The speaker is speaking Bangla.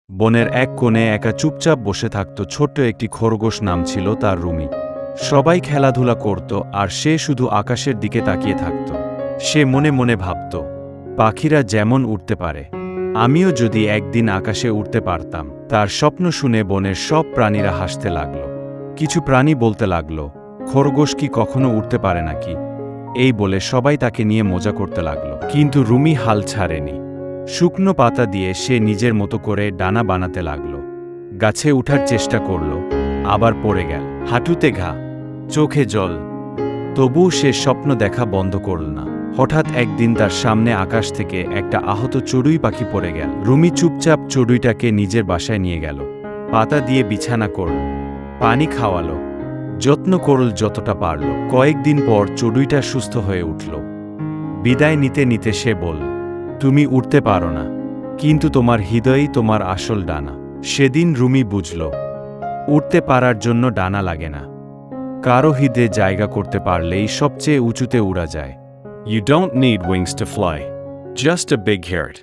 বনের এক কোণে একা চুপচাপ বসে থাকত ছোট্ট একটি খরগোশ, নাম ছিল তার রুমি। সবাই খেলাধুলা করত আর সে শুধু আকাশের দিকে তাকিয়ে থাকত। সে মনে মনে ভাবত, পাখিরা যেমন উড়তে পারে, আমিও যদি একদিন আকাশে উড়তে পারতাম। তার স্বপ্ন শুনে বনের সব প্রাণীরা হাসতে লাগল। কিছু প্রাণী বলতে লাগল, খরগোশ কি কখনো উড়তে পারে নাকি? এই বলে সবাই তাকে নিয়ে মজা করতে লাগল। কিন্তু রুমি হাল ছাড়েনি। শুকনো পাতা দিয়ে সে নিজের মতো করে ডানা বানাতে লাগল। গাছে উঠার চেষ্টা করল, আবার পড়ে গেল। হাঁটুতে ঘা, চোখে জল, তবুও সে স্বপ্ন দেখা বন্ধ করল না। হঠাৎ একদিন তার সামনে আকাশ থেকে একটা আহত চড়ুই পাখি পড়ে গেল। রুমি চুপচাপ চড়ুইটাকে নিজের বাসায় নিয়ে গেল। পাতা দিয়ে বিছানা করল, পানি খাওয়ালো, যত্ন করল যতটা পারল। কয়েকদিন পর চড়ুইটা সুস্থ হয়ে উঠল। বিদায় নিতে নিতে সে বলল, তুমি উড়তে পারো না, কিন্তু তোমার হৃদয়ই তোমার আসল ডানা। সেদিন রুমি বুঝল, উড়তে পারার জন্য ডানা লাগে না, কারো হৃদয়ে জায়গা করতে পারলেই সবচেয়ে উঁচুতে উড়া যায়। You don't need wings to fly, just a big heart.